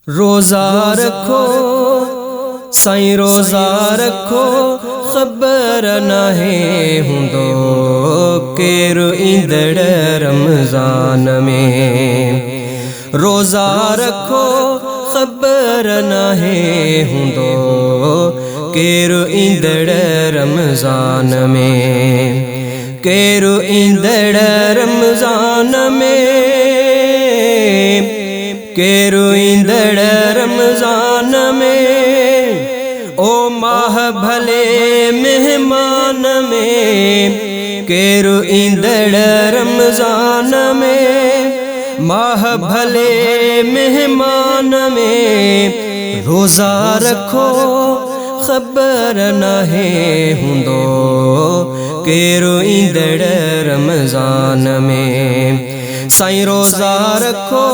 रोज़ा रखो साईं रोज़ा रखो, खबर नाहे हुंदो केरु ईंदड़ रमज़ान में। रोज़ा रखो खबर नाहे हुंदो केरु ईंदड़ रमज़ान में। केरु ईंदड़ रमज़ान में, केरु ईंदड़ रमज़ान में। ओ माह भले मेहमान में, केरु ईंदड़ रमज़ान में। माह भले मेहमान में। रोज़ा रखो खबर नाहे हुंदो केरु ईंदड़ रमज़ान में। साईं रोज़ा रखो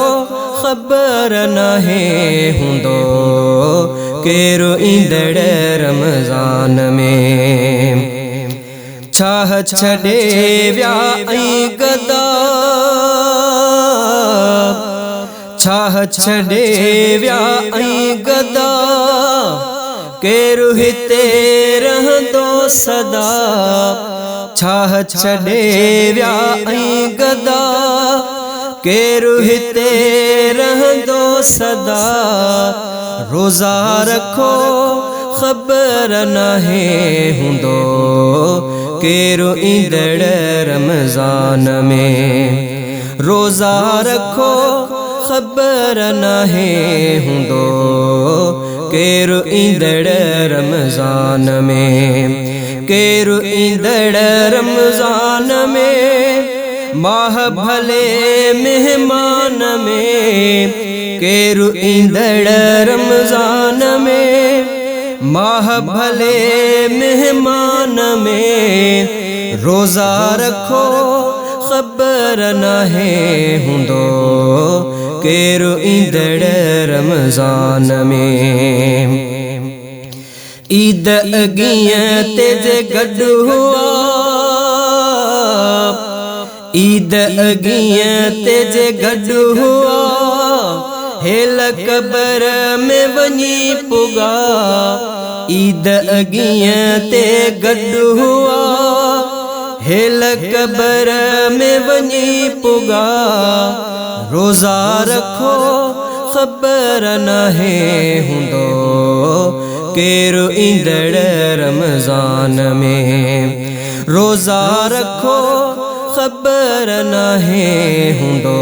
खबर नाहे हुंदो केरु ईंदड़ रमज़ान में। छाह छॾे विया ऐं गदा, छाह छॾे विया ऐं गदा, केरु हिते रहंदो सदा। छाह छॾे विया ऐं गदा, केरु हिते रहंदो सदा। रोज़ा रखो खबर नाहे हुंदो केरु ईंदड़ रमज़ान में। रोज़ा रखो खबर नाहे हुंदो केरु ईंदड़ रमज़ान में। केरु ईंदड़ रमज़ान में। माह भले मेहमान में, केरु ईंदड़ रमज़ान में। माह भले मेहमान में। रोज़ा रखो खबर नाहे हुंदो केरु ईंदड़ रमज़ान में। ईद अॻीअं ते गॾु हुआ, ईद अॻीअं ते गॾु हुआ, हेल क़बर में वञी पुॻा। ईद अॻीअं ते गॾु हुआ, हेल क़बर में वञी पुॻा। रोज़ा रखो खबर नाहे हुंदो केरु ईंदड़ रमज़ान में। रोज़ा रखो खबर नाहे हुंदो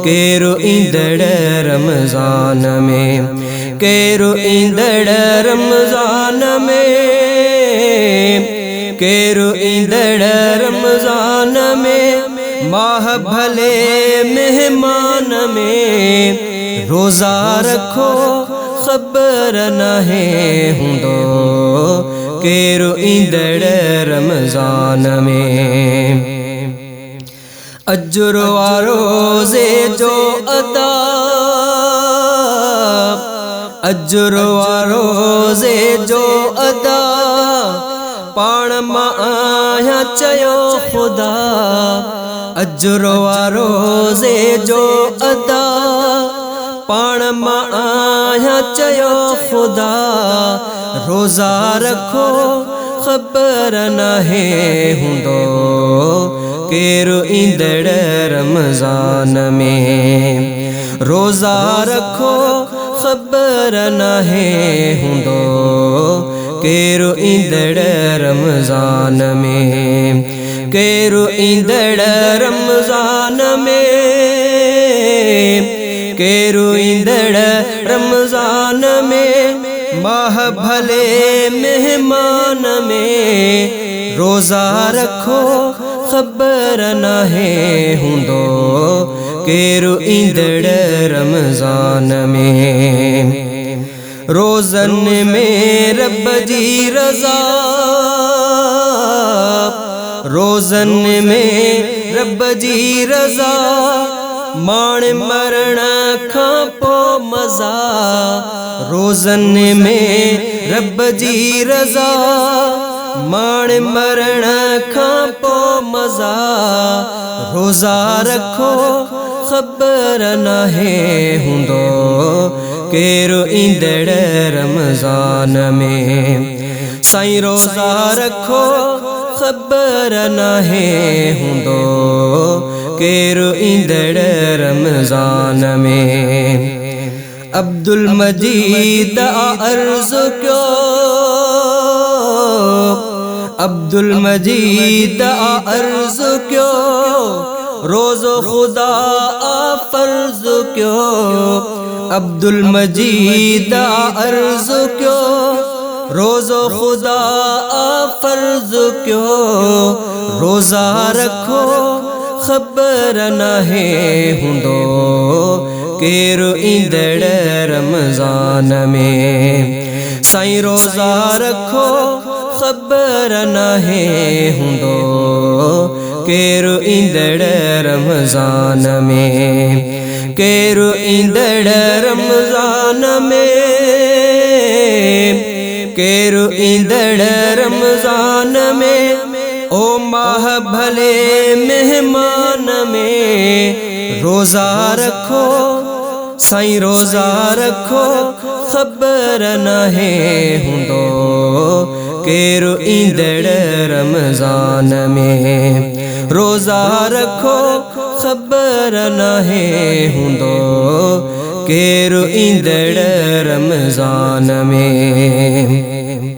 केरु ईंदड़ रमज़ान में। केरु ईंदड़ रमज़ान में। केरु ईंदड़ रमज़ान में। माह भले मेहमान में। रोज़ा रखो खबर नाहे हुंदो केरु ईंदड़ रमज़ान में। अजुर वारो रोज़े जो अदा, अजुर वारो रोज़े जो अदा, पाण मां आहियां चयो ख़ुदा। अजुर वारो रोज़े जो अदा, पाण मां आहियां चयो ख़ुदा। रोज़ा रखो खबर नाहे हुंदो केरु ईंदड़ रमज़ान में। रोज़ा रखो खबर नाहे हुंदो केरु ईंदड़ रमज़ान में। केरु ईंदड़ रमज़ान में। केरु ईंदड़ रमज़ान में। माह भले मेहमान में। रोज़ा रखो खबर नाहे हुंदो केरु ईंदड़ रमज़ान में। रोज़न में रब जी रज़ा, रोज़न में रब जी रज़ा, माण मरण खां पोइ मज़ा। रोज़न में रब जी रज़ा, माण मरण खां पोइ मज़ा। रोज़ा रखो खबर नाहे हुंदो केरु ईंदड़ रमज़ान में। साईं रोज़ा रखो ख़बर नाहे हुंदो केरु ईंदड़ रमज़ान में। अब्दुल मजीद अर्ज़ क्यो, अब्दुल मजीद अर्ज़ क्यो, रोज़ो खुदा फर्ज क्यो। अब्दुल मजीद अर्ज़ क्यो, रोज़ो खुदा फर्ज क्यो। रोज़ा रखो ख़बर नाहे हुंदो केरु ईंदड़ रमज़ान में। साईं रोज़ा रखो ख़बर नाहे हुंदो केरु ईंदड़ रमज़ान में। केरु ईंदड़ रमज़ान में, केरु ईंदड़ रमज़ान में। ओ माह भले मेहमान में रोज़ा रखो, साईं रोज़ा रखो ख़बर नाहे हुंदो केरु ईंदड़ रमज़ान में। रोज़ा रखो ख़बर नाहे हुंदो केरु ईंदड़ रमज़ान में।